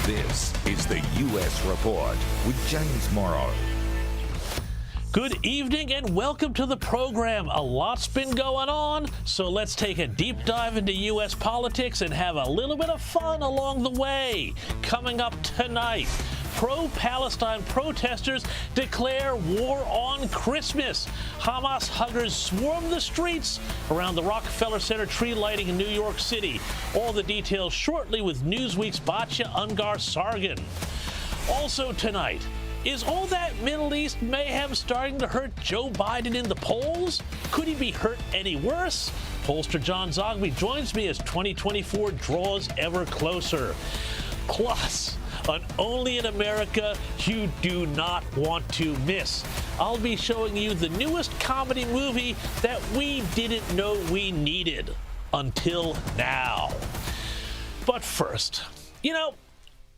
This is the U.S. Report with James Morrow. Good evening and welcome to the program. A lot's been going on, so let's take a deep dive into U.S. politics and have a little bit of fun along the way. Coming up tonight, pro-Palestine protesters declare war on Christmas. Hamas huggers swarm the streets around the Rockefeller Center tree lighting in New York City. All the details shortly with Newsweek's Batya Ungar-Sargon. Also tonight, is all that Middle East mayhem starting to hurt Joe Biden in the polls? Could he be hurt any worse? Pollster John Zogby joins me as 2024 draws ever closer. Plus, an Only in America you do not want to miss. I'll be showing you the newest comedy movie that we didn't know we needed until now. But first,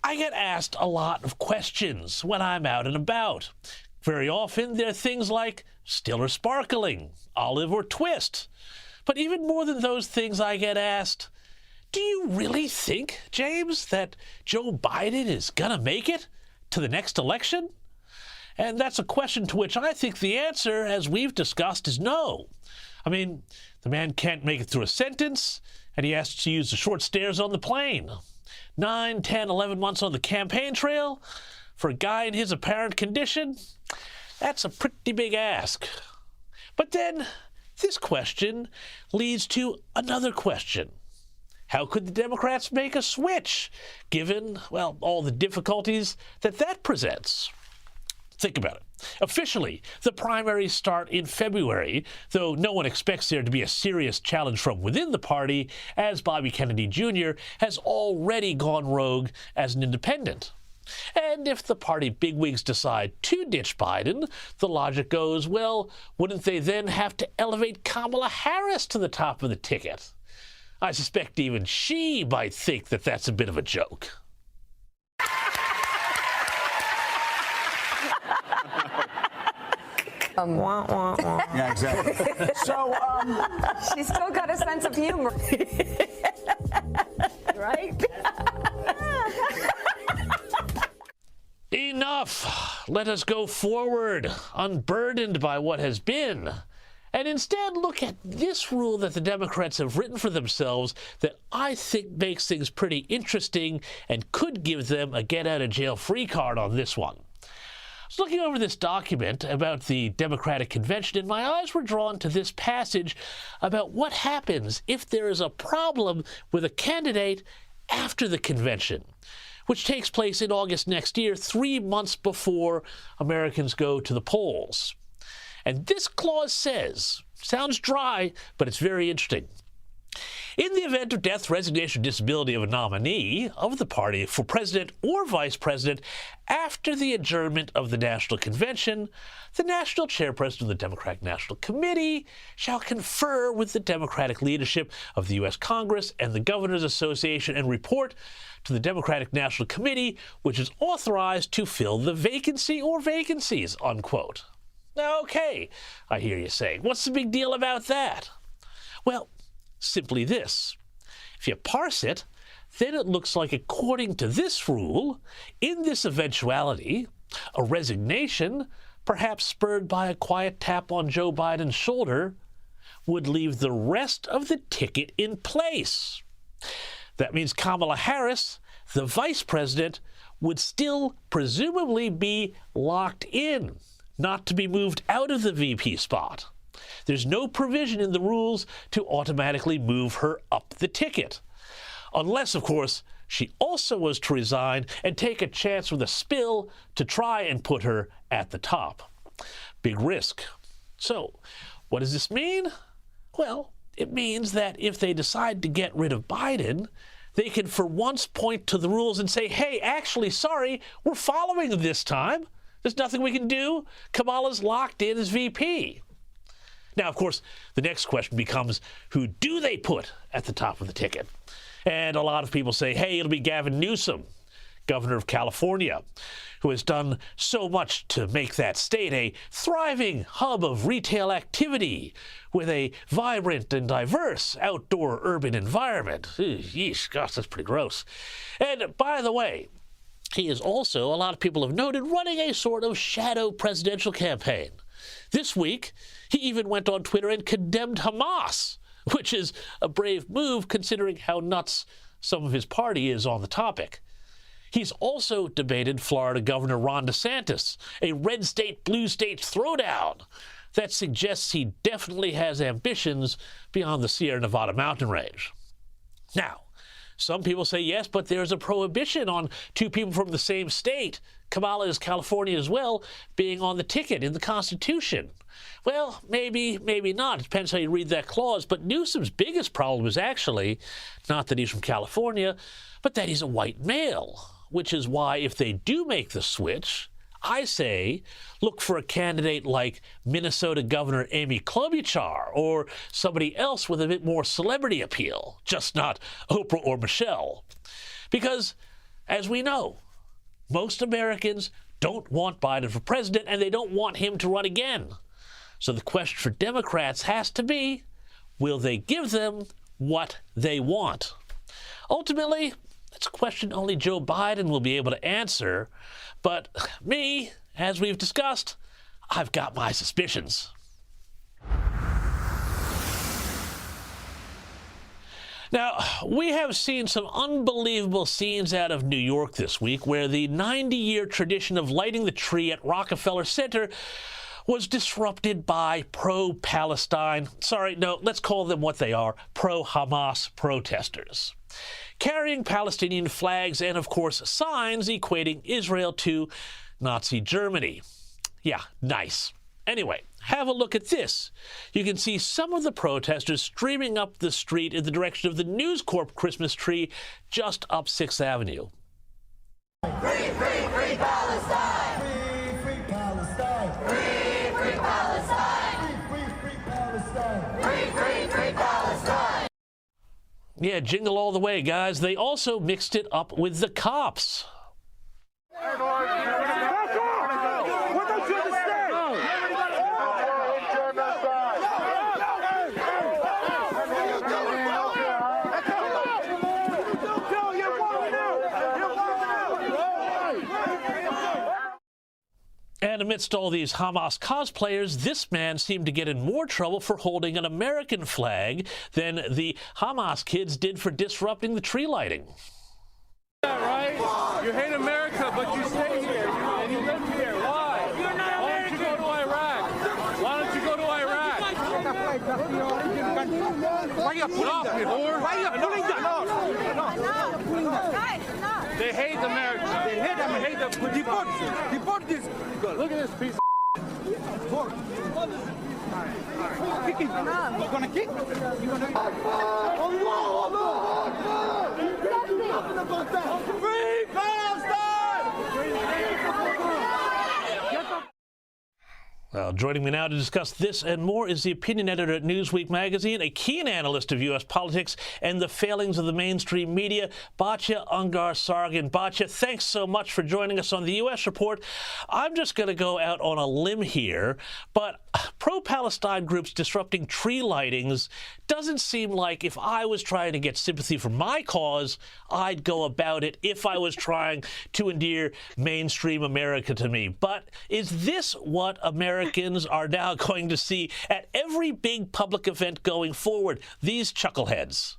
I get asked a lot of questions when I'm out and about. Very often, they're things like still or sparkling, olive or twist. But even more than those things, I get asked, do you really think, James, that Joe Biden is gonna make it to the next election? And that's a question to which I think the answer, as we've discussed, is no. I mean, the man can't make it through a sentence, and he has to use the short stairs on the plane. 9, 10, 11 months on the campaign trail for a guy in his apparent condition, that's a pretty big ask. But then this question leads to another question. How could the Democrats make a switch, given, well, all the difficulties that presents? Think about it. Officially, the primaries start in February, though no one expects there to be a serious challenge from within the party, as Bobby Kennedy Jr. has already gone rogue as an independent. And if the party bigwigs decide to ditch Biden, the logic goes, well, wouldn't they then have to elevate Kamala Harris to the top of the ticket? I suspect even she might think that that's a bit of a joke. Wah, wah, wah. Yeah, exactly. So, She's still got a sense of humor. Right? Enough! Let us go forward, unburdened by what has been, and instead look at this rule that the Democrats have written for themselves that I think makes things pretty interesting and could give them a get-out-of-jail-free card on this one. I was looking over this document about the Democratic Convention, and my eyes were drawn to this passage about what happens if there is a problem with a candidate after the convention, which takes place in August next year, 3 months before Americans go to the polls. And this clause says, sounds dry, but it's very interesting. In the event of death, resignation, or disability of a nominee of the party for president or vice president after the adjournment of the National Convention, the national chairperson of the Democratic National Committee shall confer with the Democratic leadership of the U.S. Congress and the Governors Association and report to the Democratic National Committee, which is authorized to fill the vacancy or vacancies, unquote. Now, okay, I hear you saying, what's the big deal about that? Well, simply this. If you parse it, then it looks like, according to this rule, in this eventuality, a resignation, perhaps spurred by a quiet tap on Joe Biden's shoulder, would leave the rest of the ticket in place. That means Kamala Harris, the vice president, would still presumably be locked in, not to be moved out of the VP spot. There's no provision in the rules to automatically move her up the ticket. Unless, of course, she also was to resign and take a chance with a spill to try and put her at the top. Big risk. So, what does this mean? Well, it means that if they decide to get rid of Biden, they can for once point to the rules and say, hey, actually, sorry, we're following them this time. There's nothing we can do. Kamala's locked in as VP. Now, of course, the next question becomes, who do they put at the top of the ticket? And a lot of people say, hey, it'll be Gavin Newsom, governor of California, who has done so much to make that state a thriving hub of retail activity with a vibrant and diverse outdoor urban environment. Yeesh, gosh, that's pretty gross. And by the way, He is also, a lot of people have noted, running a sort of shadow presidential campaign. This week, he even went on Twitter and condemned Hamas, which is a brave move considering how nuts some of his party is on the topic. He's also debated Florida Governor Ron DeSantis, a red state, blue state throwdown that suggests he definitely has ambitions beyond the Sierra Nevada mountain range. Now, some people say yes, but there's a prohibition on two people from the same state, Kamala is California as well, being on the ticket in the Constitution. Well, maybe, maybe not. It depends how you read that clause. But Newsom's biggest problem is actually not that he's from California, but that he's a white male, which is why if they do make the switch, I say look for a candidate like Minnesota Governor Amy Klobuchar or somebody else with a bit more celebrity appeal, just not Oprah or Michelle. Because, as we know, most Americans don't want Biden for president and they don't want him to run again. So the question for Democrats has to be, will they give them what they want? Ultimately, it's a question only Joe Biden will be able to answer. But me, as we've discussed, I've got my suspicions. Now, we have seen some unbelievable scenes out of New York this week where the 90-year tradition of lighting the tree at Rockefeller Center was disrupted by pro-Palestine, let's call them what they are, pro-Hamas protesters, carrying Palestinian flags and, of course, signs equating Israel to Nazi Germany. Yeah, nice. Anyway, have a look at this. You can see some of the protesters streaming up the street in the direction of the News Corp Christmas tree just up 6th Avenue. Free, free, free Palestine! Free, free Palestine! Free, free Palestine! Free, free, free Palestine! Free, free, free Palestine! Yeah, jingle all the way, guys. They also mixed it up with the cops. And amidst all these Hamas cosplayers, this man seemed to get in more trouble for holding an American flag than the Hamas kids did for disrupting the tree lighting. Yeah, right? You hate America, but you stay here and you live here. Why? You're not American. Why don't you go to Iraq? Why don't you go to Iraq? Why are you pulling that? Why are you pulling that? They hate America. They hate them. They hate them. Deport this. Look at this piece of Kick him. You gonna kick? You gonna... Free Palestine! Well, joining me now to discuss this and more is the opinion editor at Newsweek magazine, a keen analyst of U.S. politics and the failings of the mainstream media, Batya Ungar-Sargon. Batya, thanks so much for joining us on the U.S. Report. I'm just going to go out on a limb here, but pro-Palestine groups disrupting tree lightings doesn't seem like if I was trying to get sympathy for my cause, I'd go about it if I was trying to endear mainstream America to me. But is this what Americans are now going to see at every big public event going forward? These chuckleheads.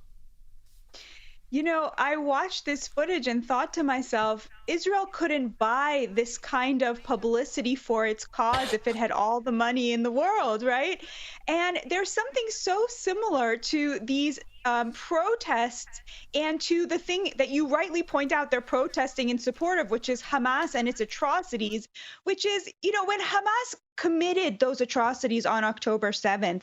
You know, I watched this footage and thought to myself, Israel couldn't buy this kind of publicity for its cause if it had all the money in the world, right? And there's something so similar to these protests and to the thing that you rightly point out they're protesting in support of, which is Hamas and its atrocities, which is, you know, when Hamas committed those atrocities on October 7th,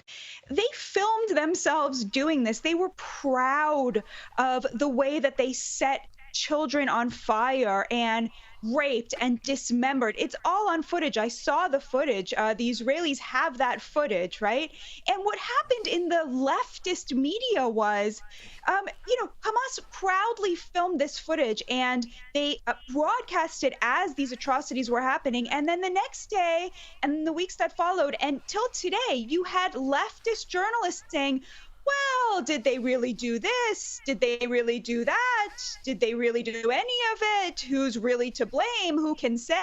they filmed themselves doing this. They were proud of the way that they set children on fire and raped and dismembered. It's all on footage. I saw the footage. The Israelis have that footage, right? And what happened in the leftist media was, Hamas proudly filmed this footage and they broadcast it as these atrocities were happening. And then the next day and the weeks that followed until today, you had leftist journalists saying, well, did they really do this? Did they really do that? Did they really do any of it? Who's really to blame? Who can say?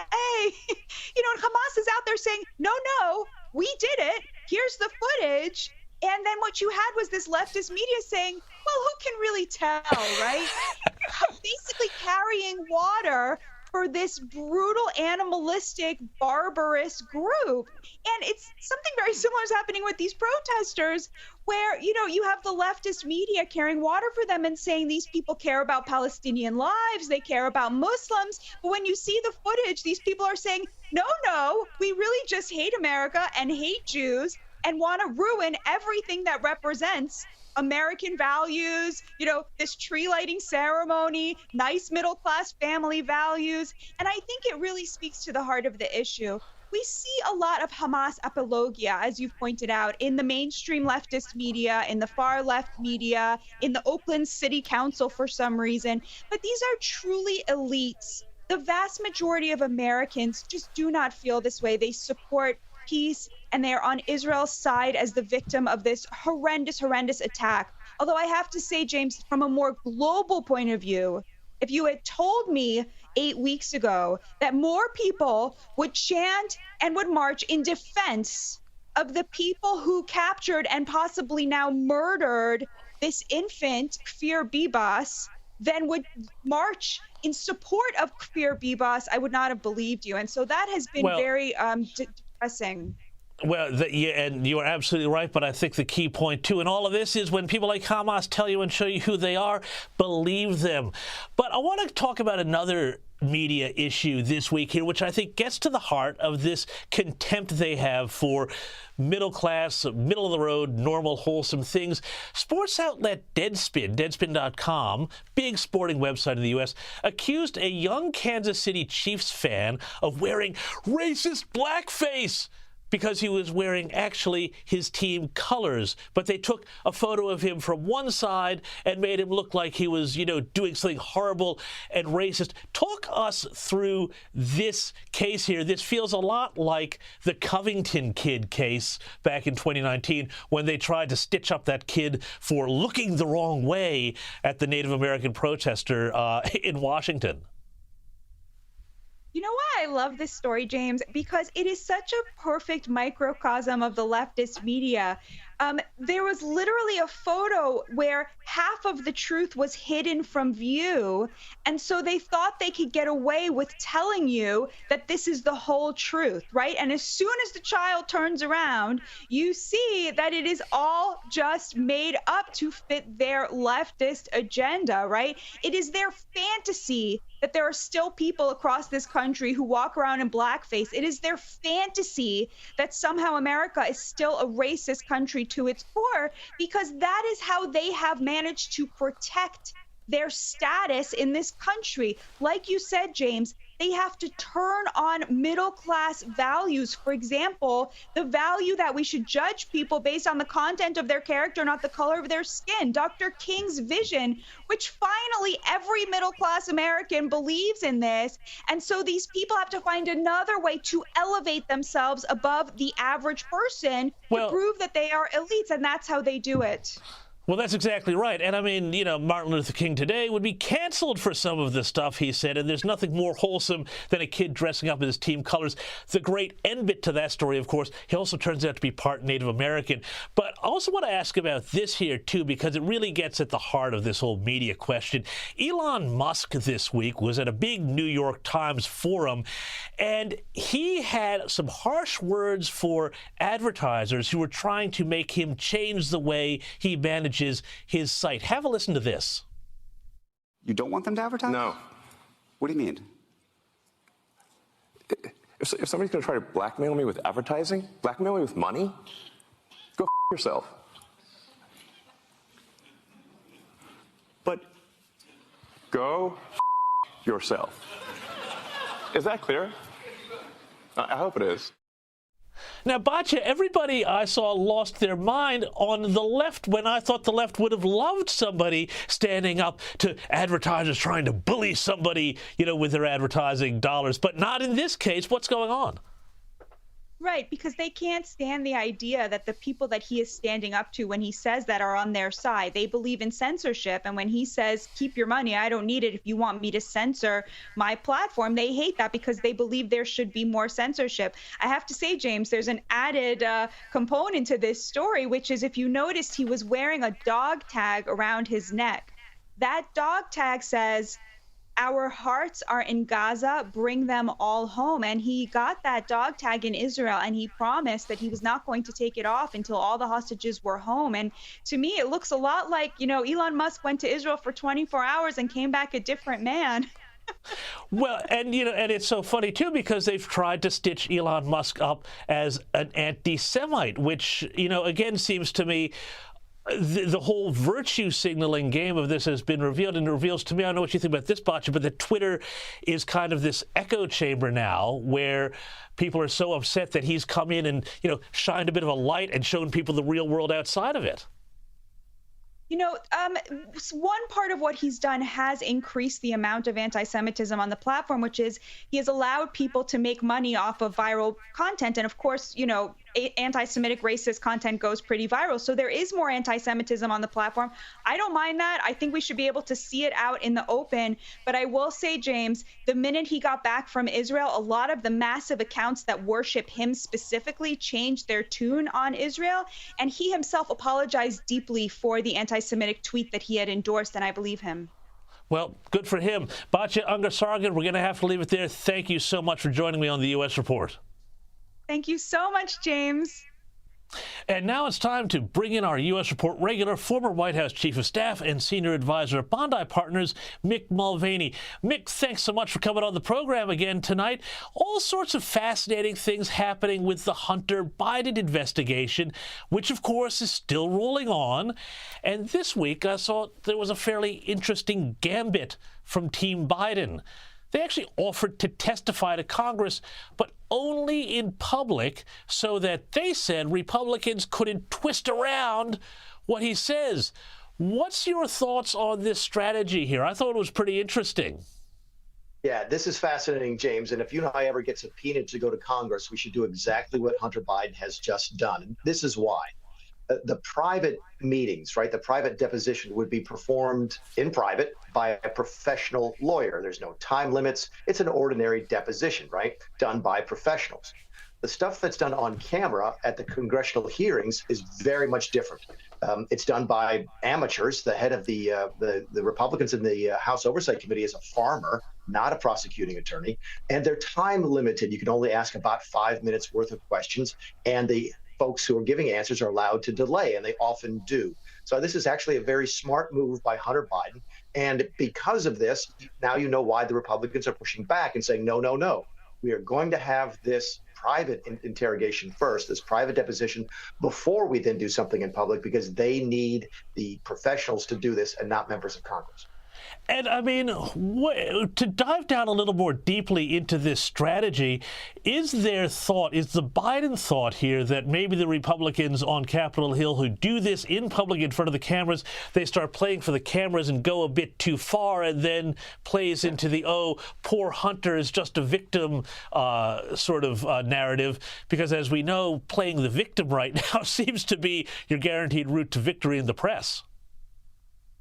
And Hamas is out there saying, no, we did it. Here's the footage. And then what you had was this leftist media saying, well, who can really tell, right? Basically carrying water for this brutal, animalistic, barbarous group. And it's something very similar is happening with these protesters where, you have the leftist media carrying water for them and saying these people care about Palestinian lives, they care about Muslims. But when you see the footage, these people are saying, no, we really just hate America and hate Jews and want to ruin everything that represents American values, this tree lighting ceremony, nice middle-class family values. And I think it really speaks to the heart of the issue. We see a lot of Hamas apologia, as you've pointed out, in the mainstream leftist media, in the far left media, in the Oakland City Council for some reason. But these are truly elites. The vast majority of Americans just do not feel this way. They support peace, and they are on Israel's side as the victim of this horrendous attack. Although I have to say, James, from a more global point of view, if you had told me 8 weeks ago that more people would chant and would march in defense of the people who captured and possibly now murdered this infant, Kfir Bibas, than would march in support of Kfir Bibas, I would not have believed you. And so that has been very depressing. Well, and you are absolutely right, but I think the key point, too, in all of this is when people like Hamas tell you and show you who they are, believe them. But I want to talk about another media issue this week here, which I think gets to the heart of this contempt they have for middle-class, middle-of-the-road, normal, wholesome things. Sports outlet Deadspin.com, big sporting website in the U.S., accused a young Kansas City Chiefs fan of wearing racist blackface because he was wearing actually his team colors. But they took a photo of him from one side and made him look like he was, doing something horrible and racist. Talk us through this case here. This feels a lot like the Covington kid case back in 2019 when they tried to stitch up that kid for looking the wrong way at the Native American protester in Washington. You know why I love this story, James? Because it is such a perfect microcosm of the leftist media. There was literally a photo where half of the truth was hidden from view. And so they thought they could get away with telling you that this is the whole truth, right? And as soon as the child turns around, you see that it is all just made up to fit their leftist agenda, right? It is their fantasy that there are still people across this country who walk around in blackface. It is their fantasy that somehow America is still a racist country to its core, because that is how they have managed to protect their status in this country. Like you said, James, they have to turn on middle-class values. For example, the value that we should judge people based on the content of their character, not the color of their skin. Dr. King's vision, which finally every middle-class American believes in this. And so these people have to find another way to elevate themselves above the average person to prove that they are elites, and that's how they do it. Well, that's exactly right. And I mean, Martin Luther King today would be canceled for some of the stuff he said. And there's nothing more wholesome than a kid dressing up in his team colors. The great end bit to that story, of course, he also turns out to be part Native American. But I also want to ask about this here, too, because it really gets at the heart of this whole media question. Elon Musk this week was at a big New York Times forum, and he had some harsh words for advertisers who were trying to make him change the way he manages his site. Have a listen to this. You don't want them to advertise? No. What do you mean? If somebody's going to try to blackmail me with advertising, blackmail me with money, go f yourself. But go f yourself. Is that clear? I hope it is. Now, Batya, everybody I saw lost their mind on the left when I thought the left would have loved somebody standing up to advertisers trying to bully somebody, with their advertising dollars. But not in this case. What's going on? Right, because they can't stand the idea that the people that he is standing up to when he says that are on their side. They believe in censorship. And when he says, keep your money, I don't need it if you want me to censor my platform, they hate that because they believe there should be more censorship. I have to say, James, there's an added component to this story, which is if you noticed, he was wearing a dog tag around his neck. That dog tag says, "Our hearts are in Gaza, bring them all home." And he got that dog tag in Israel, and he promised that he was not going to take it off until all the hostages were home. And to me, it looks a lot like, Elon Musk went to Israel for 24 hours and came back a different man. Well, and it's so funny too because they've tried to stitch Elon Musk up as an anti-Semite, which again seems to me the whole virtue signaling game of this has been revealed, and it reveals to me, I don't know what you think about this, Batya, but that Twitter is kind of this echo chamber now where people are so upset that he's come in and shined a bit of a light and shown people the real world outside of it. One part of what he's done has increased the amount of anti-Semitism on the platform, which is he has allowed people to make money off of viral content. And of course, anti-Semitic racist content goes pretty viral. So there is more anti-Semitism on the platform. I don't mind that. I think we should be able to see it out in the open. But I will say, James, the minute he got back from Israel, a lot of the massive accounts that worship him specifically changed their tune on Israel. And he himself apologized deeply for the anti-Semitic tweet that he had endorsed, and I believe him. Well, good for him. Batya Ungar-Sargon, we're going to have to leave it there. Thank you so much for joining me on the U.S. Report. Thank you so much, James. And now it's time to bring in our U.S. Report regular, former White House Chief of Staff and Senior Advisor at Bondi Partners, Mick Mulvaney. Mick, thanks so much for coming on the program again tonight. All sorts of fascinating things happening with the Hunter Biden investigation, which, of course, is still rolling on. And this week, I saw there was a fairly interesting gambit from Team Biden. They actually offered to testify to Congress, but only in public, so that they said Republicans couldn't twist around what he says. What's your thoughts on this strategy here? I thought it was pretty interesting. Yeah, this is fascinating, James. And if you and I ever get subpoenaed to go to Congress, we should do exactly what Hunter Biden has just done. And this is why. The private meetings, right, the private deposition would be performed in private by a professional lawyer. There's no time limits. It's an ordinary deposition, right, done by professionals. The stuff that's done on camera at the congressional hearings is very much different. It's done by amateurs. The head of the Republicans in the House Oversight Committee is a farmer, not a prosecuting attorney, and they're time limited. You can only ask about 5 minutes worth of questions, and the folks who are giving answers are allowed to delay, and they often do. So this is actually a very smart move by Hunter Biden. And because of this, now you know why the Republicans are pushing back and saying, no, no, no. We are going to have this private interrogation first, this private deposition, before we then do something in public, because they need the professionals to do this and not members of Congress. And I mean, to dive down a little more deeply into this strategy, is the Biden thought here that maybe the Republicans on Capitol Hill who do this in public in front of the cameras, they start playing for the cameras and go a bit too far and then plays into the, oh, poor Hunter is just a victim sort of narrative? Because as we know, playing the victim right now seems to be your guaranteed route to victory in the press.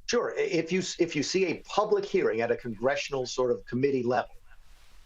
Sure. If you see a public hearing at a congressional sort of committee level,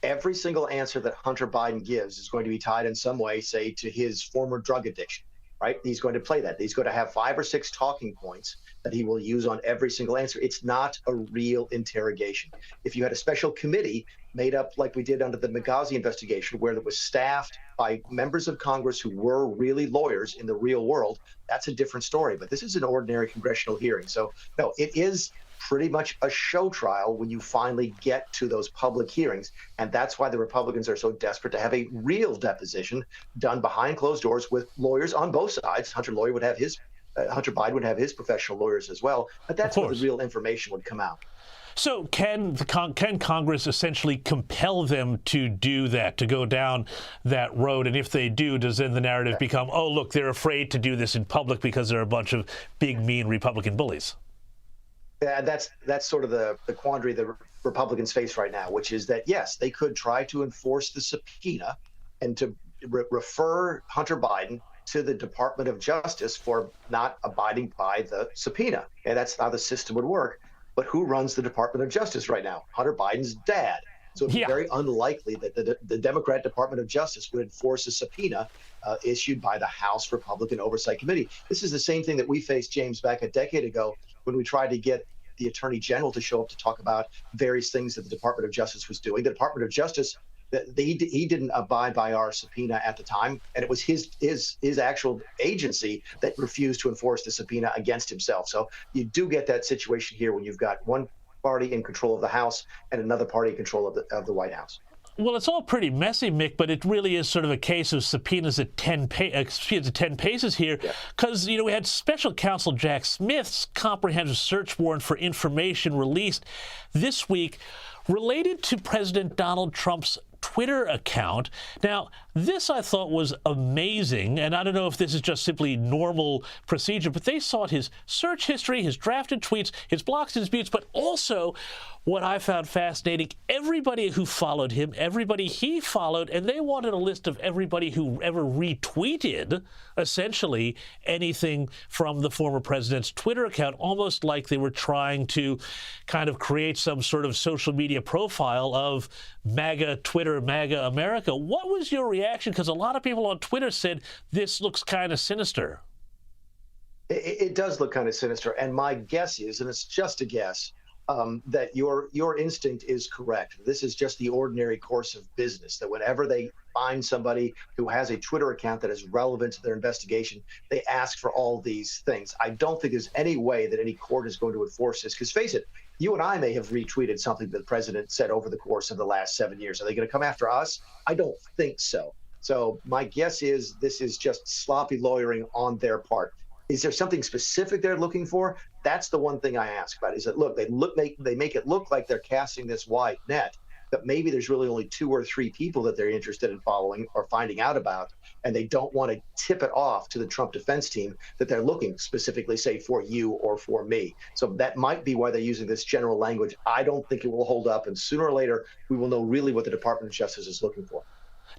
every single answer that Hunter Biden gives is going to be tied in some way, say, to his former drug addiction, right? He's going to play that. He's going to have 5 or 6 talking points that he will use on every single answer. It's not a real interrogation. If you had a special committee made up like we did under the Benghazi investigation, where it was staffed by members of Congress who were really lawyers in the real world, that's a different story. But this is an ordinary congressional hearing. So, no, it is pretty much a show trial when you finally get to those public hearings. And that's why the Republicans are so desperate to have a real deposition done behind closed doors with lawyers on both sides. Hunter Biden would have his professional lawyers as well. But that's where the real information would come out. So can Congress essentially compel them to do that, to go down that road? And if they do, does then the narrative become, oh, look, they're afraid to do this in public because they're a bunch of big, mean Republican bullies? Yeah, that's sort of the quandary the Republicans face right now, which is that, yes, they could try to enforce the subpoena and to refer Hunter Biden to the Department of Justice for not abiding by the subpoena. And that's how the system would work. But who runs the Department of Justice right now? Hunter Biden's dad. So it'd be very unlikely that the Democrat Department of Justice would enforce a subpoena issued by the House Republican Oversight Committee. This is the same thing that we faced, James, back a decade ago when we tried to get the Attorney General to show up to talk about various things that the Department of Justice was doing. The Department of Justice, he didn't abide by our subpoena at the time, and it was his actual agency that refused to enforce the subpoena against himself. So you do get that situation here when you've got one party in control of the House and another party in control of the White House. Well, it's all pretty messy, Mick, but it really is sort of a case of subpoenas at 10 paces here, because, you know, we had Special Counsel Jack Smith's comprehensive search warrant for information released this week related to President Donald Trump's Twitter account. Now, this I thought was amazing, and I don't know if this is just simply normal procedure, but they sought his search history, his drafted tweets, his blocks and disputes, but also what I found fascinating, everybody who followed him, everybody he followed, and they wanted a list of everybody who ever retweeted, essentially, anything from the former president's Twitter account, almost like they were trying to kind of create some sort of social media profile of MAGA Twitter, MAGA America. What was your reaction? Because a lot of people on Twitter said this looks kind of sinister. It does look kind of sinister. And my guess is, and it's just a guess, that your instinct is correct. This is just the ordinary course of business, that whenever they find somebody who has a Twitter account that is relevant to their investigation, they ask for all these things. I don't think there's any way that any court is going to enforce this, because face it, you and I may have retweeted something that the president said over the course of the last 7 years. Are they going to come after us? I don't think so. So my guess is this is just sloppy lawyering on their part. Is there something specific they're looking for? That's the one thing I ask about. Is that, look, they make it look like they're casting this wide net, but maybe there's really only 2 or 3 people that they're interested in following or finding out about, and they don't want to tip it off to the Trump defense team that they're looking specifically, say, for you or for me. So that might be why they're using this general language. I don't think it will hold up, and sooner or later, we will know really what the Department of Justice is looking for.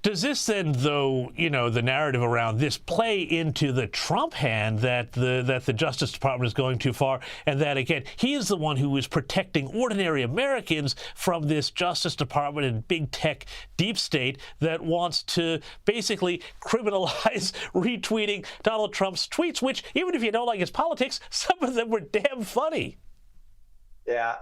Does this then, though, you know, the narrative around this play into the Trump hand that the Justice Department is going too far, and that, again, he is the one who is protecting ordinary Americans from this Justice Department and big tech deep state that wants to basically criminalize retweeting Donald Trump's tweets, which, even if you don't like his politics, some of them were damn funny. Yeah,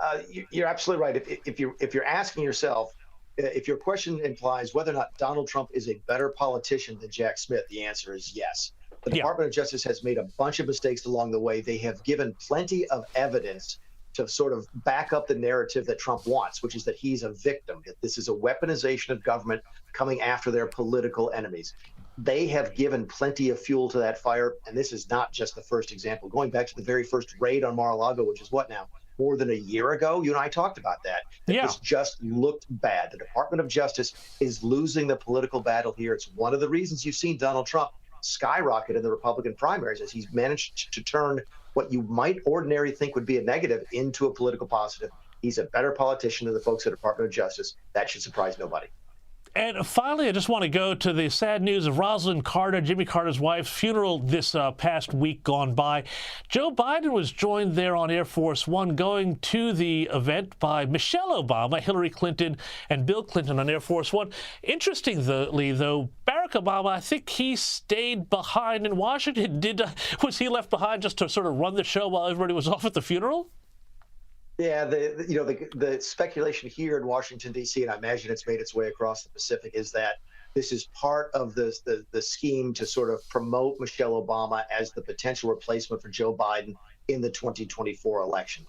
you're absolutely right. If you're asking yourself, if your question implies whether or not Donald Trump is a better politician than Jack Smith, the answer is yes. The Department of Justice has made a bunch of mistakes along the way. They have given plenty of evidence to sort of back up the narrative that Trump wants, which is that he's a victim, that this is a weaponization of government coming after their political enemies. They have given plenty of fuel to that fire, and this is not just the first example. Going back to the very first raid on Mar-a-Lago, which is what now? More than a year ago, you and I talked about that. This just looked bad. The Department of Justice is losing the political battle here. It's one of the reasons you've seen Donald Trump skyrocket in the Republican primaries, as he's managed to turn what you might ordinarily think would be a negative into a political positive. He's a better politician than the folks at the Department of Justice. That should surprise nobody. And finally, I just want to go to the sad news of Rosalind Carter, Jimmy Carter's wife's funeral this past week gone by. Joe Biden was joined there on Air Force One going to the event by Michelle Obama, Hillary Clinton, and Bill Clinton on Air Force One. Interestingly, though, Barack Obama, I think he stayed behind in Washington. Was he left behind just to sort of run the show while everybody was off at the funeral? Yeah, the speculation here in Washington, D.C., and I imagine it's made its way across the Pacific, is that this is part of the scheme to sort of promote Michelle Obama as the potential replacement for Joe Biden in the 2024 election.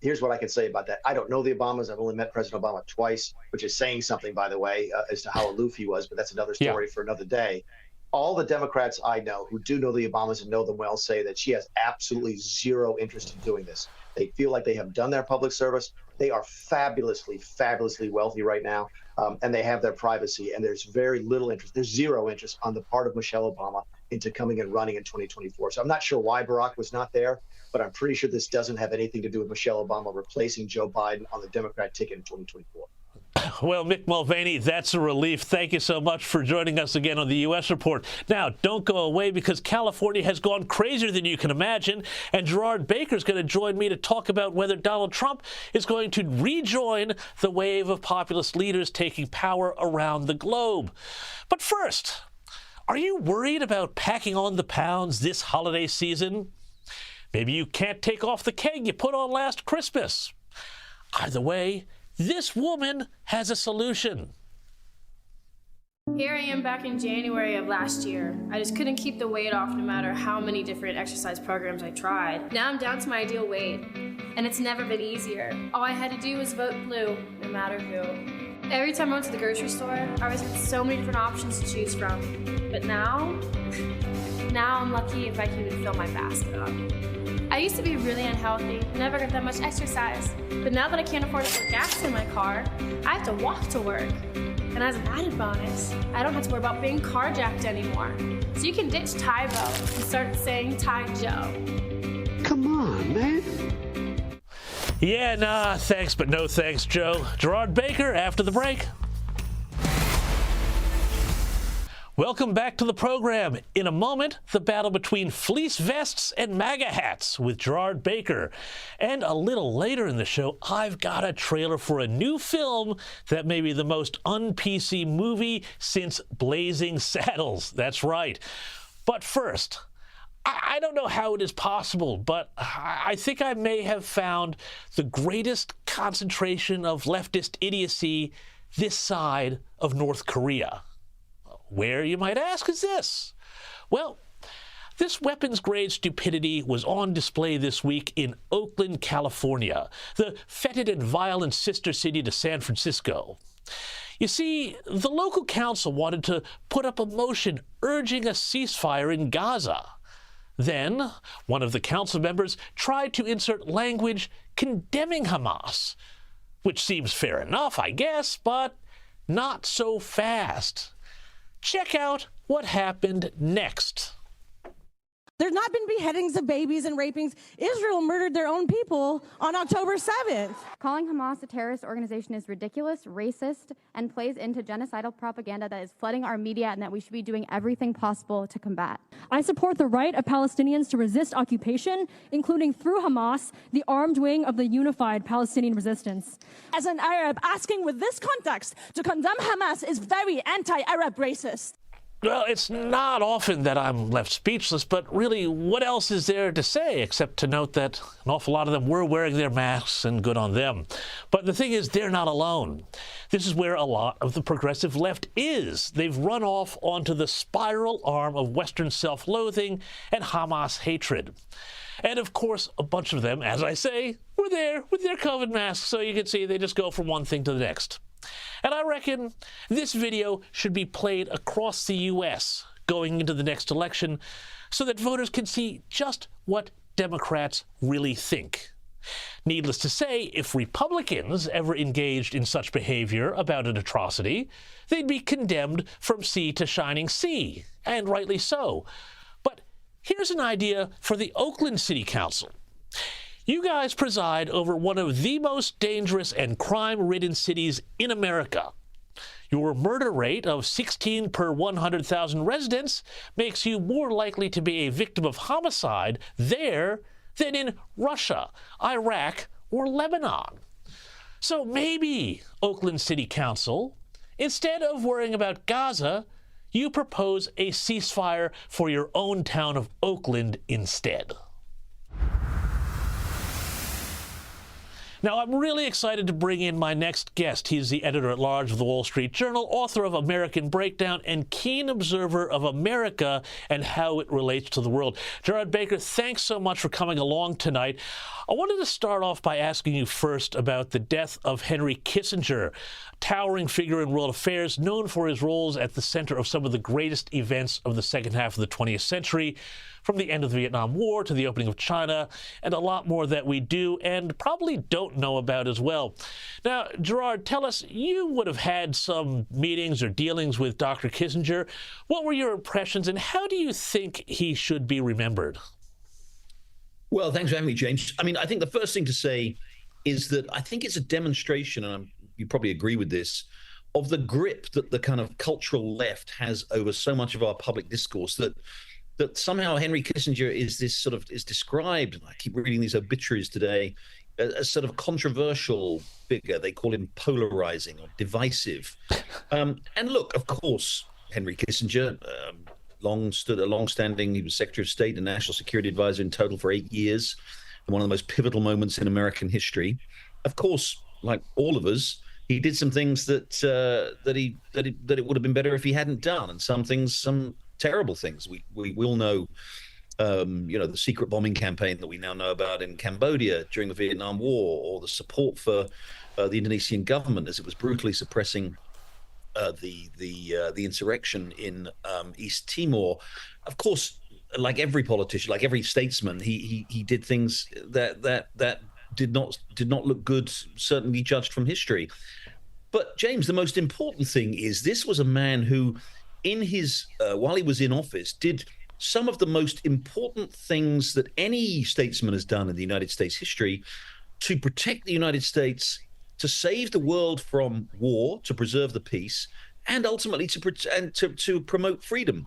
Here's what I can say about that. I don't know the Obamas. I've only met President Obama twice, which is saying something, by the way, as to how aloof he was, but that's another story for another day. All the Democrats I know who do know the Obamas and know them well say that she has absolutely zero interest in doing this. They feel like they have done their public service. They are fabulously, fabulously wealthy right now, and they have their privacy, and there's very little interest. There's zero interest on the part of Michelle Obama into coming and running in 2024. So I'm not sure why Barack was not there, but I'm pretty sure this doesn't have anything to do with Michelle Obama replacing Joe Biden on the Democrat ticket in 2024. Well, Mick Mulvaney, that's a relief. Thank you so much for joining us again on the U.S. Report. Now, don't go away because California has gone crazier than you can imagine, and Gerard Baker is going to join me to talk about whether Donald Trump is going to rejoin the wave of populist leaders taking power around the globe. But first, are you worried about packing on the pounds this holiday season? Maybe you can't take off the keg you put on last Christmas. Either way, this woman has a solution. Here I am back in January of last year. I just couldn't keep the weight off no matter how many different exercise programs I tried. Now I'm down to my ideal weight, and it's never been easier. All I had to do was vote blue, no matter who. Every time I went to the grocery store, I always had so many different options to choose from. But now I'm lucky if I can even fill my basket up. I used to be really unhealthy, never got that much exercise. But now that I can't afford to put gas in my car, I have to walk to work. And as an added bonus, I don't have to worry about being carjacked anymore. So you can ditch Tybo and start saying Ty Joe. Come on, man. Yeah, nah, thanks, but no thanks, Joe. Gerard Baker after the break. Welcome back to the program. In a moment, the battle between fleece vests and MAGA hats with Gerard Baker. And a little later in the show, I've got a trailer for a new film that may be the most un-PC movie since Blazing Saddles. That's right. But first, I don't know how it is possible, but I think I may have found the greatest concentration of leftist idiocy this side of North Korea. Where, you might ask, is this? Well, this weapons-grade stupidity was on display this week in Oakland, California, the fetid and violent sister city to San Francisco. You see, the local council wanted to put up a motion urging a ceasefire in Gaza. Then, one of the council members tried to insert language condemning Hamas, which seems fair enough, I guess, but not so fast. Check out what happened next. There's not been beheadings of babies and rapings. Israel murdered their own people on October 7th. Calling Hamas a terrorist organization is ridiculous, racist, and plays into genocidal propaganda that is flooding our media and that we should be doing everything possible to combat. I support the right of Palestinians to resist occupation, including through Hamas, the armed wing of the unified Palestinian resistance. As an Arab, asking with this context to condemn Hamas is very anti-Arab racist. Well, it's not often that I'm left speechless, but really, what else is there to say except to note that an awful lot of them were wearing their masks, and good on them. But the thing is, they're not alone. This is where a lot of the progressive left is. They've run off onto the spiral arm of Western self-loathing and Hamas hatred. And of course, a bunch of them, as I say, were there with their COVID masks, so you can see they just go from one thing to the next. And I reckon this video should be played across the U.S. going into the next election so that voters can see just what Democrats really think. Needless to say, if Republicans ever engaged in such behavior about an atrocity, they'd be condemned from sea to shining sea, and rightly so. But here's an idea for the Oakland City Council. You guys preside over one of the most dangerous and crime-ridden cities in America. Your murder rate of 16 per 100,000 residents makes you more likely to be a victim of homicide there than in Russia, Iraq, or Lebanon. So maybe, Oakland City Council, instead of worrying about Gaza, you propose a ceasefire for your own town of Oakland instead. Now, I'm really excited to bring in my next guest. He's the editor-at-large of the Wall Street Journal, author of American Breakdown, and keen observer of America and how it relates to the world. Gerard Baker, thanks so much for coming along tonight. I wanted to start off by asking you first about the death of Henry Kissinger, towering figure in world affairs, known for his roles at the center of some of the greatest events of the second half of the 20th century, from the end of the Vietnam War to the opening of China, and a lot more that we do and probably don't know about as well. Now, Gerard, tell us, you would have had some meetings or dealings with Dr. Kissinger. What were your impressions, and how do you think he should be remembered? Well, thanks for having me, James. I mean, I think the first thing to say is that I think it's a demonstration, and I'm you probably agree with this, of the grip that the kind of cultural left has over so much of our public discourse, that somehow Henry Kissinger is described, and I keep reading these obituaries today, as sort of controversial figure. They call him polarizing or divisive. And look, of course, Henry Kissinger, long-standing, he was Secretary of State and National Security Advisor in total for 8 years, and one of the most pivotal moments in American history. Of course, like all of us, he did some things that it would have been better if he hadn't done, and some terrible things. We all know, the secret bombing campaign that we now know about in Cambodia during the Vietnam War, or the support for the Indonesian government as it was brutally suppressing the insurrection in East Timor. Of course, like every politician, like every statesman, he did things that did not look good, certainly judged from history. But James, the most important thing is this was a man who, in his while he was in office, did some of the most important things that any statesman has done in the United States history to protect the United States, to save the world from war, to preserve the peace, and ultimately to promote freedom.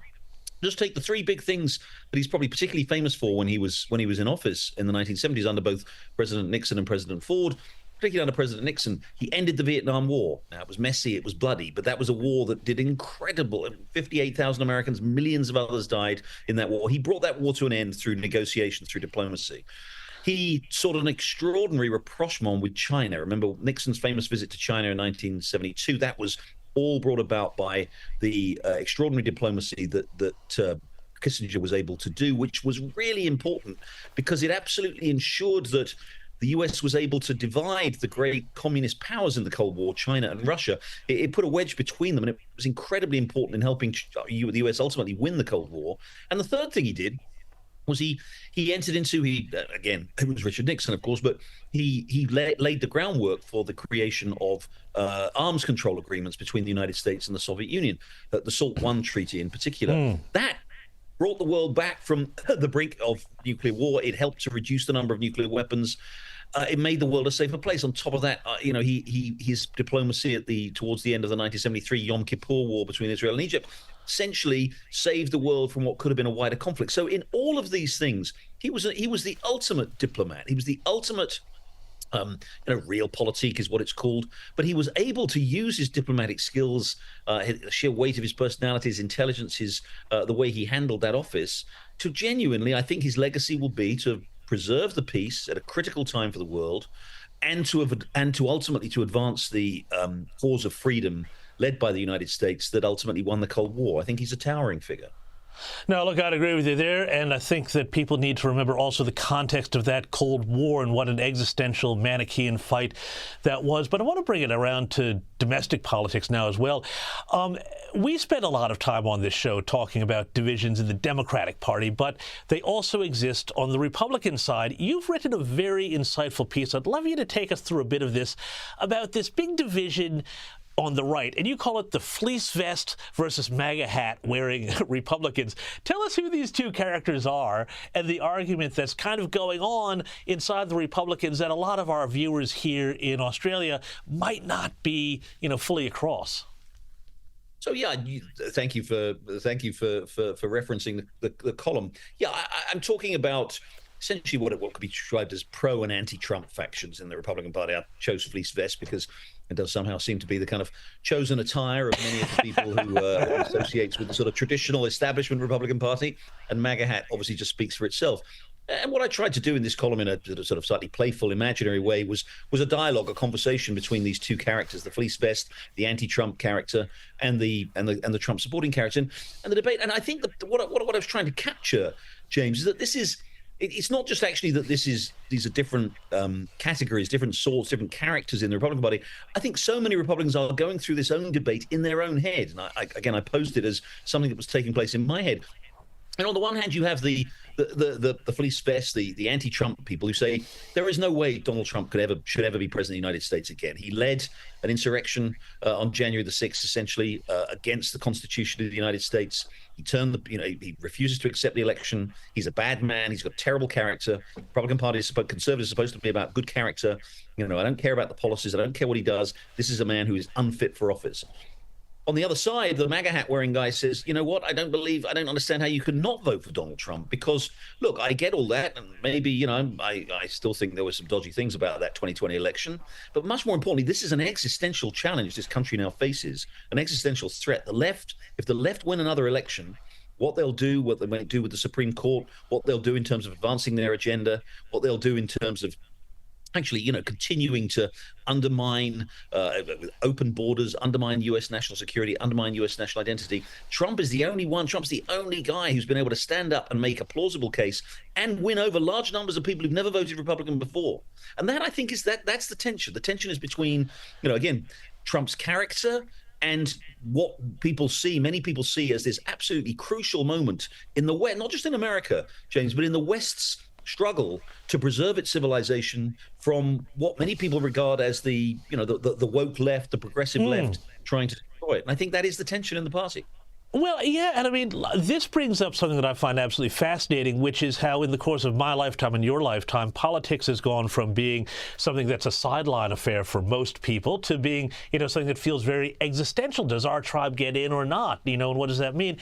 Just take the three big things that he's probably particularly famous for when he was in office in the 1970s under both President Nixon and President Ford. Particularly under President Nixon, he ended the Vietnam War. Now, it was messy, it was bloody, but that was a war that did incredible. 58,000 Americans, millions of others died in that war. He brought that war to an end through negotiation, through diplomacy. He sought an extraordinary rapprochement with China. Remember Nixon's famous visit to China in 1972? That was all brought about by the extraordinary diplomacy that Kissinger was able to do, which was really important because it absolutely ensured that the US was able to divide the great communist powers in the Cold War, China and Russia. It put a wedge between them, and it was incredibly important in helping the US ultimately win the Cold War. And the third thing he did was he entered into, again, it was Richard Nixon, of course, but he laid the groundwork for the creation of arms control agreements between the United States and the Soviet Union, the SALT I Treaty in particular. That brought the world back from the brink of nuclear war. It helped to reduce the number of nuclear weapons. It made the world a safer place. On top of that, his diplomacy towards the end of the 1973 Yom Kippur War between Israel and Egypt essentially saved the world from what could have been a wider conflict. So in all of these things, he was the ultimate diplomat. He was the ultimate realpolitik is what it's called, but he was able to use his diplomatic skills, the sheer weight of his personality, his intelligence, the way he handled that office, to genuinely, I think his legacy will be to preserve the peace at a critical time for the world, and to ultimately to advance the cause of freedom led by the United States that ultimately won the Cold War. I think he's a towering figure. No, look, I'd agree with you there, and I think that people need to remember also the context of that Cold War and what an existential Manichaean fight that was. But I want to bring it around to domestic politics now as well. We spent a lot of time on this show talking about divisions in the Democratic Party, but they also exist on the Republican side. You've written a very insightful piece. I'd love you to take us through a bit of this, about this big division on the right, and you call it the fleece vest versus MAGA hat wearing Republicans. Tell us who these two characters are and the argument that's kind of going on inside the Republicans that a lot of our viewers here in Australia might not be, fully across. So yeah, thank you for referencing the column. Yeah, I'm talking about essentially what could be described as pro and anti-Trump factions in the Republican Party. I chose fleece vest because it does somehow seem to be the kind of chosen attire of many of the people who associates with the sort of traditional establishment Republican Party, and MAGA hat obviously just speaks for itself. And what I tried to do in this column in a sort of slightly playful, imaginary way was a dialogue, a conversation between these two characters, the fleece vest, the anti-Trump character, and the Trump supporting character, and the debate. And I think that what I was trying to capture, James, is that this is. It's not just actually that these are different categories, different sorts, different characters in the Republican Party. I think so many Republicans are going through this own debate in their own head. And I posed it as something that was taking place in my head. And on the one hand, you have the police vest, the anti-Trump people who say there is no way Donald Trump should ever be president of the United States again. He led an insurrection on January the 6th, essentially against the Constitution of the United States. He he refuses to accept the election. He's a bad man. He's got terrible character. Republican Party conservatives are supposed to be about good character. I don't care about the policies. I don't care what he does. This is a man who is unfit for office. On the other side, the MAGA hat wearing guy says, you know what, I don't understand how you could not vote for Donald Trump, because, look, I get all that. And maybe, I still think there were some dodgy things about that 2020 election. But much more importantly, this is an existential challenge this country now faces, an existential threat. If the left win another election, what they'll do, what they might do with the Supreme Court, what they'll do in terms of advancing their agenda, what they'll do in terms of actually, continuing to undermine open borders, undermine U.S. national security, undermine U.S. national identity. Trump is the only one. Trump's the only guy who's been able to stand up and make a plausible case and win over large numbers of people who've never voted Republican before. And that, I think, that's the tension. The tension is between, again, Trump's character and what many people see as this absolutely crucial moment in the West, not just in America, James, but in the West's struggle to preserve its civilization from what many people regard as the woke left, the progressive left, trying to destroy it. And I think that is the tension in the party. Well, yeah, and I mean, this brings up something that I find absolutely fascinating, which is how in the course of my lifetime and your lifetime, politics has gone from being something that's a sideline affair for most people to being, something that feels very existential. Does our tribe get in or not? And what does that mean?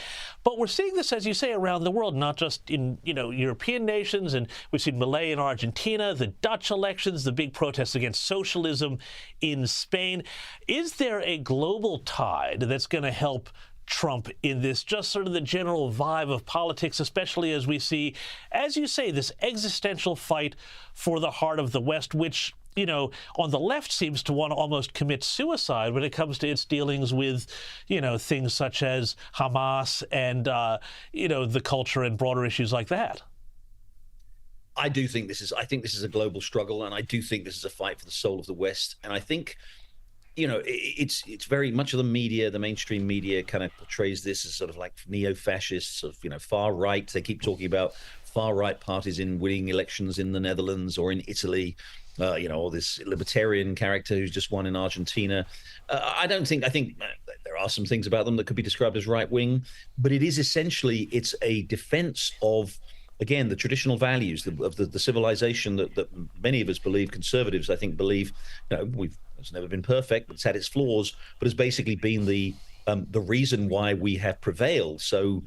But we're seeing this, as you say, around the world, not just in, European nations. And we've seen Milei in Argentina, the Dutch elections, the big protests against socialism in Spain. Is there a global tide that's going to help Trump in this, just sort of the general vibe of politics, especially as we see, as you say, this existential fight for the heart of the West, which, on the left seems to want to almost commit suicide when it comes to its dealings with, things such as Hamas and, the culture and broader issues like that? I think this is a global struggle, and I do think this is a fight for the soul of the West. And I think it's very much of the media, the mainstream media kind of portrays this as sort of like neo-fascists, of, far right. They keep talking about far right parties in winning elections in the Netherlands or in Italy, or this libertarian character who's just won in Argentina. I think there are some things about them that could be described as right wing, but it's a defense of, again, the traditional values of the civilization that many of us believe, conservatives, I think, believe, it's never been perfect, but it's had its flaws, but has basically been the reason why we have prevailed so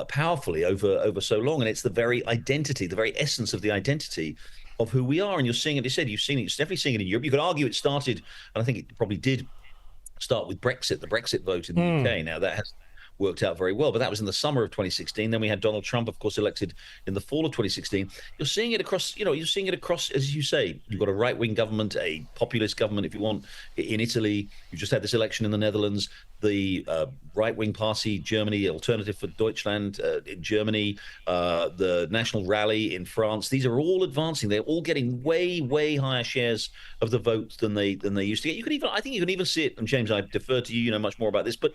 powerfully over so long. And it's the very identity, the very essence of the identity of who we are. And you're seeing it, you're definitely seeing it in Europe. You could argue it started, and I think it probably did start with Brexit, the Brexit vote in the UK. Now, that has worked out very well, but that was in the summer of 2016. Then we had Donald Trump, of course, elected in the fall of 2016. You're seeing it across, as you say, you've got a right-wing government, a populist government, if you want, in Italy. You just had this election in the Netherlands. The right-wing party, Germany, Alternative for Deutschland in Germany, the National Rally in France. These are all advancing. They're all getting way, way higher shares of the vote than they used to get. I think you can even see it, and James, I defer to you, you know much more about this, but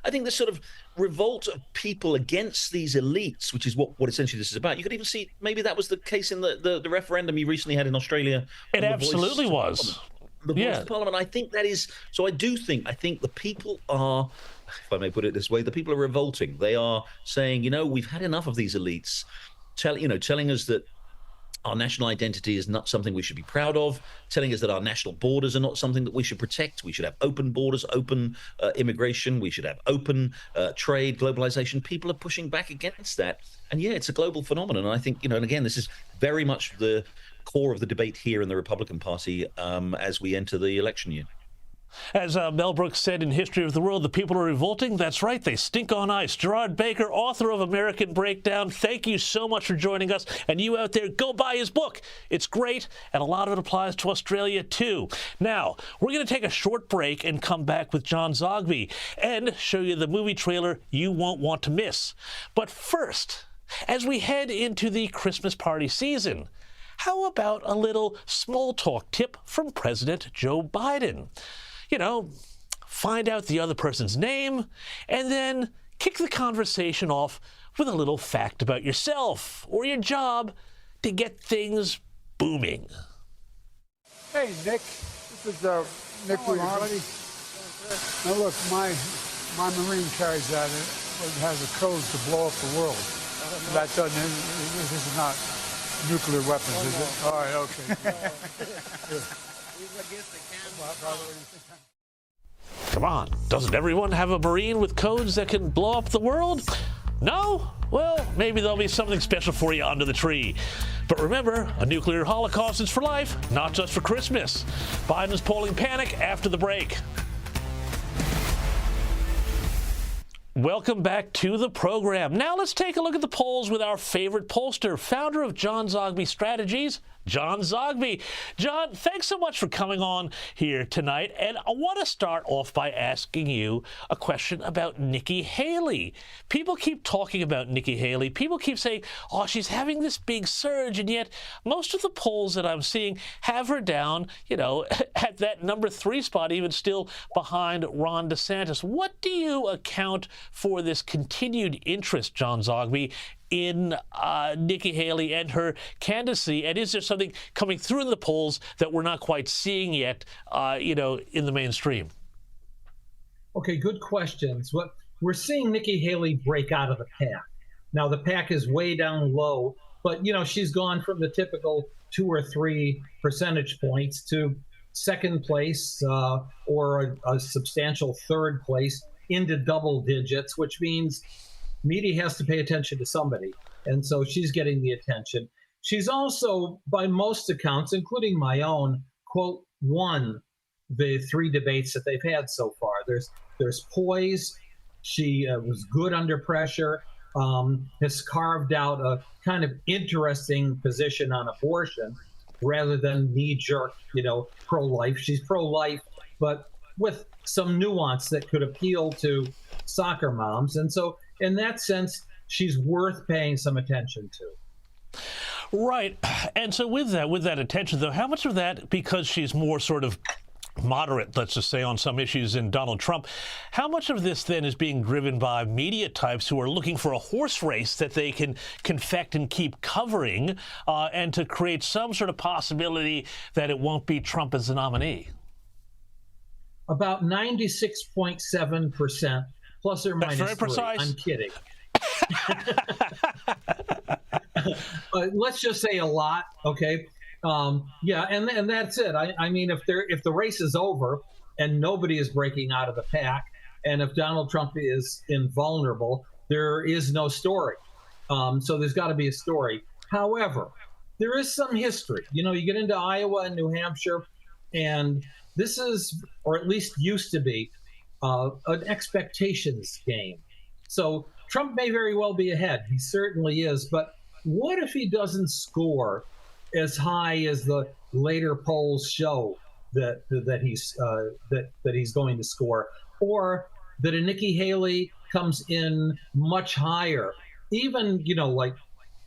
I think this sort of revolt of people against these elites, which is what essentially this is about. You could even see maybe that was the case in the referendum you recently had in Australia. It absolutely was. The voice of Parliament. I think that is. So I think the people are, if I may put it this way, the people are revolting. They are saying, we've had enough of these elites, telling us that our national identity is not something we should be proud of, telling us that our national borders are not something that we should protect. We should have open borders, open immigration. We should have open trade, globalization. People are pushing back against that. And yeah, it's a global phenomenon. And I think, and again, this is very much the core of the debate here in the Republican Party as we enter the election year. As Mel Brooks said in History of the World, the people are revolting. That's right, they stink on ice. Gerard Baker, author of American Breakdown, thank you so much for joining us. And you out there, go buy his book. It's great, and a lot of it applies to Australia, too. Now, we're going to take a short break and come back with John Zogby and show you the movie trailer you won't want to miss. But first, as we head into the Christmas party season, how about a little small talk tip from President Joe Biden? Find out the other person's name, and then kick the conversation off with a little fact about yourself or your job to get things booming. Hey, Nick. This is Nick Ruhani. Now, look, my Marine carries that. It has a code to blow up the world. That doesn't. This is not nuclear weapons, is it? All right, okay. Come on, doesn't everyone have a Marine with codes that can blow up the world? No? Well, maybe there'll be something special for you under the tree. But remember, a nuclear holocaust is for life, not just for Christmas. Biden's polling panic after the break. Welcome back to the program. Now let's take a look at the polls with our favorite pollster, founder of John Zogby Strategies, John Zogby. John, thanks so much for coming on here tonight. And I want to start off by asking you a question about Nikki Haley. People keep talking about Nikki Haley. People keep saying, oh, she's having this big surge. And yet most of the polls that I'm seeing have her down, you know, at that number 3 spot, even still behind Ron DeSantis. What do you account for this continued interest, John Zogby, in Nikki Haley and her candidacy? And is there something coming through in the polls that we're not quite seeing yet, you know, in the mainstream? Okay, good questions. What we're seeing Nikki Haley break out of the pack. Now the pack is way down low, but you know she's gone from the typical 2 or 3 percentage points to second place or a substantial third place into double digits, which means media has to pay attention to somebody. And so she's getting the attention. She's also, by most accounts, including my own, quote, won the 3 debates that they've had so far. There's poise. She was good under pressure, has carved out a kind of interesting position on abortion rather than knee-jerk, you know, pro-life. She's pro-life, but with some nuance that could appeal to soccer moms. And so in that sense, she's worth paying some attention to. Right. And so with that attention, though, how much of that, because she's more sort of moderate, let's just say, on some issues in Donald Trump, how much of this then is being driven by media types who are looking for a horse race that they can confect and keep covering and to create some sort of possibility that it won't be Trump as the nominee? About 96.7%, plus or minus 3. Very precise. I'm kidding. Let's just say a lot, okay? Yeah, and that's it. I mean, if the race is over and nobody is breaking out of the pack, and if Donald Trump is invulnerable, there is no story. So there's got to be a story. However, there is some history. You know, you get into Iowa and New Hampshire, and this is, or at least used to be, an expectations game. So Trump may very well be ahead. He certainly is. But what if he doesn't score as high as the later polls show that he's going to score, or that a Nikki Haley comes in much higher, even, you know, like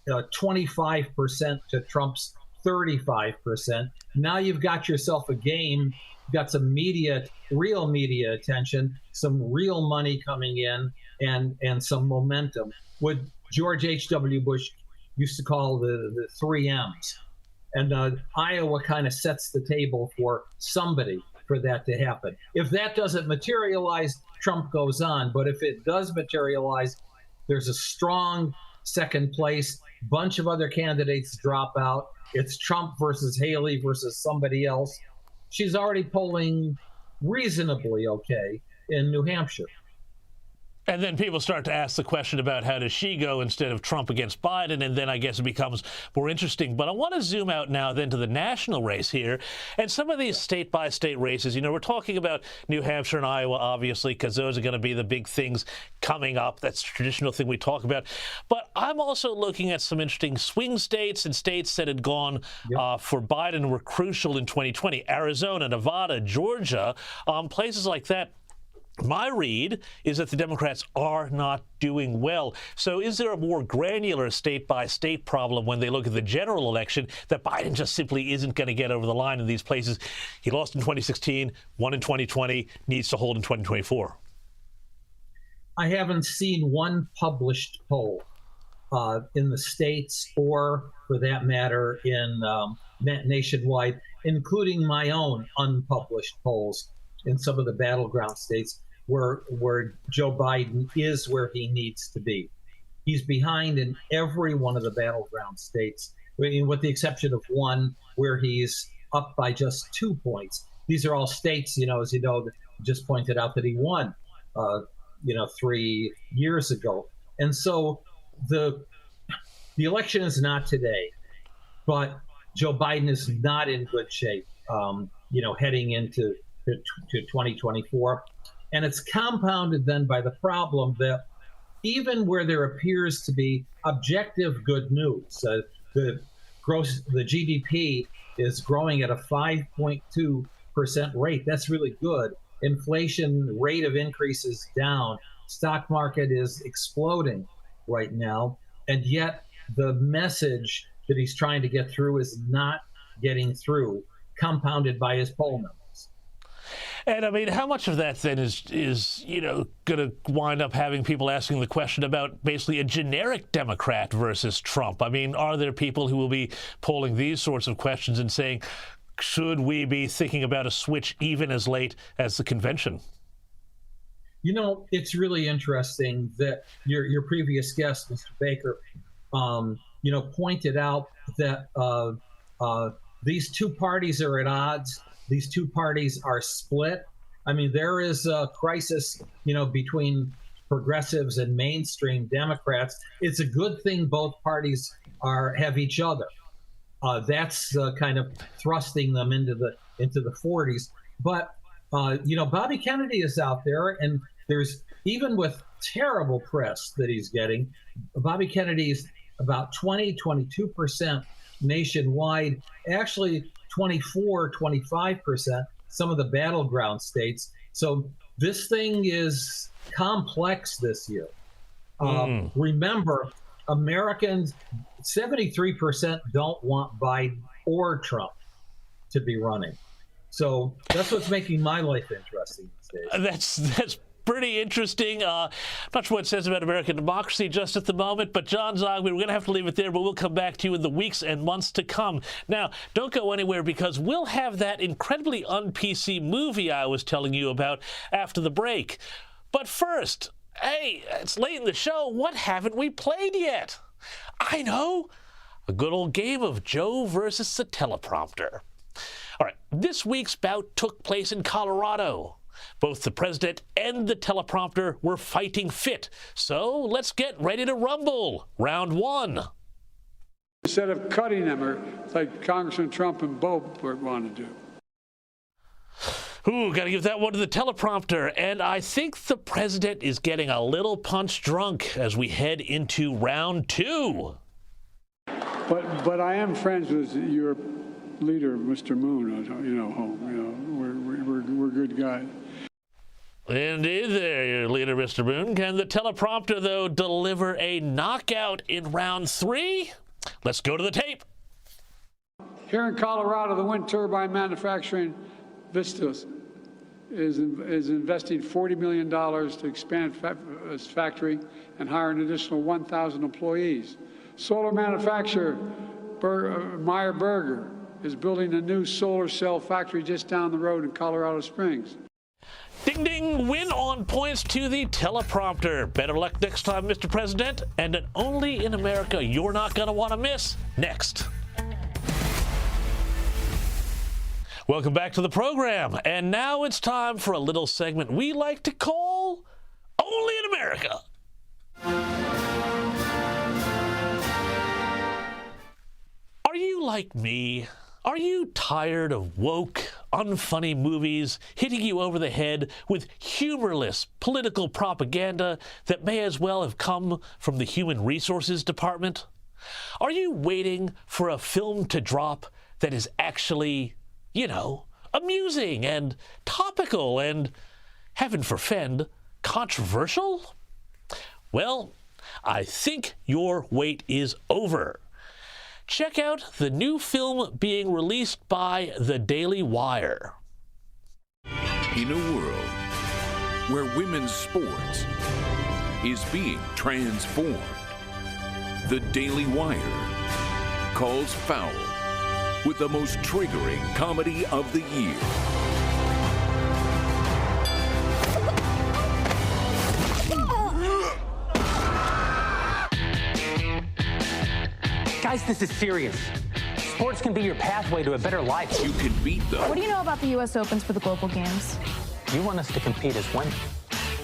25% to Trump's 35%. Now you've got yourself a game. You've got some media, real media attention, some real money coming in, and some momentum. What George H.W. Bush used to call the 3 M's. And Iowa kind of sets the table for somebody for that to happen. If that doesn't materialize, Trump goes on. But if it does materialize, there's a strong second place. Bunch of other candidates drop out. It's Trump versus Haley versus somebody else. She's already polling reasonably okay in New Hampshire. And then people start to ask the question about how does she go instead of Trump against Biden, and then I guess it becomes more interesting. But I want to zoom out now then to the national race here and some of these state-by-state races. You know, we're talking about New Hampshire and Iowa, obviously, because those are going to be the big things coming up. That's the traditional thing we talk about. But I'm also looking at some interesting swing states and states that had gone for Biden and were crucial in 2020. Arizona, Nevada, Georgia, places like that. My read is that the Democrats are not doing well. So is there a more granular state-by-state problem when they look at the general election that Biden just simply isn't going to get over the line in these places? He lost in 2016, won in 2020, needs to hold in 2024. I haven't seen one published poll in the states, or for that matter, in nationwide, including my own unpublished polls in some of the battleground states where Joe Biden is where he needs to be. He's behind in every one of the battleground states, with the exception of one where he's up by just 2 points. These are all states, as you know, just pointed out that he won, 3 years ago. And so the election is not today, but Joe Biden is not in good shape, heading into to 2024. And it's compounded then by the problem that even where there appears to be objective good news, the GDP is growing at a 5.2% rate. That's really good. Inflation rate of increase is down. Stock market is exploding right now. And yet the message that he's trying to get through is not getting through, compounded by his poll numbers. And I mean, how much of that then is going to wind up having people asking the question about basically a generic Democrat versus Trump? I mean, are there people who will be polling these sorts of questions and saying, should we be thinking about a switch even as late as the convention? It's really interesting that your previous guest, Mr. Baker, pointed out that these two parties are at odds. These two parties are split. I mean, there is a crisis, between progressives and mainstream Democrats. It's a good thing both parties have each other. That's kind of thrusting them into the 40s. But Bobby Kennedy is out there, and there's, even with terrible press that he's getting, Bobby Kennedy's about 22% nationwide, actually 25%, some of the battleground states. So this thing is complex this year. Remember, Americans, 73% don't want Biden or Trump to be running. So that's what's making my life interesting these days. That's pretty interesting. Not sure what it says about American democracy just at the moment, but John Zogby, we're going to have to leave it there, but we'll come back to you in the weeks and months to come. Now, don't go anywhere, because we'll have that incredibly un-PC movie I was telling you about after the break. But first, hey, it's late in the show. What haven't we played yet? I know. A good old game of Joe versus the teleprompter. All right, this week's bout took place in Colorado. Both the president and the teleprompter were fighting fit. So let's get ready to rumble. Round one. Instead of cutting them, or like Congressman Trump and Bo want to do. Ooh, got to give that one to the teleprompter. And I think the president is getting a little punch drunk as we head into round two. But I am friends with your leader, Mr. Moon. We're good guys. Indeed there, your leader, Mr. Moon. Can the teleprompter, though, deliver a knockout in round three? Let's go to the tape. Here in Colorado, the wind turbine manufacturing Vistas is investing $40 million to expand its factory and hire an additional 1,000 employees. Solar manufacturer Meyer Burger is building a new solar cell factory just down the road in Colorado Springs. Ding, ding, win on points to the teleprompter. Better luck next time, Mr. President. And an only in America you're not going to want to miss next. Welcome back to the program. And now it's time for a little segment we like to call Only in America. Are you like me? Are you tired of woke, unfunny movies hitting you over the head with humorless political propaganda that may as well have come from the Human Resources Department? Are you waiting for a film to drop that is actually, amusing and topical and, heaven forfend, controversial? Well, I think your wait is over. Check out the new film being released by The Daily Wire. In a world where women's sports is being transformed, The Daily Wire calls foul with the most triggering comedy of the year. Guys, this is serious. Sports can be your pathway to a better life. You can beat them. What do you know about the U.S. Opens for the Global Games? You want us to compete as women.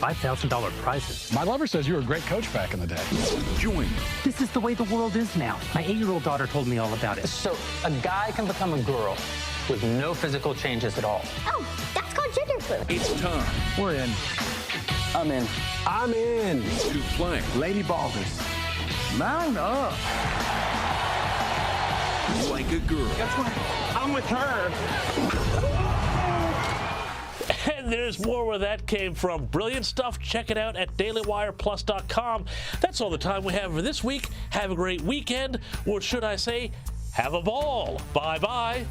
$5,000 prizes. My lover says you were a great coach back in the day. Join. This is the way the world is now. My 8-year-old daughter told me all about it. So a guy can become a girl with no physical changes at all. Oh, that's called gender fluid. It's time. We're in. I'm in. I'm in. To play. Lady Balders. Mount up. Like a girl. Guess what? I'm with her. And there's more where that came from. Brilliant stuff. Check it out at dailywireplus.com. That's all the time we have for this week. Have a great weekend, or should I say, have a ball. Bye-bye.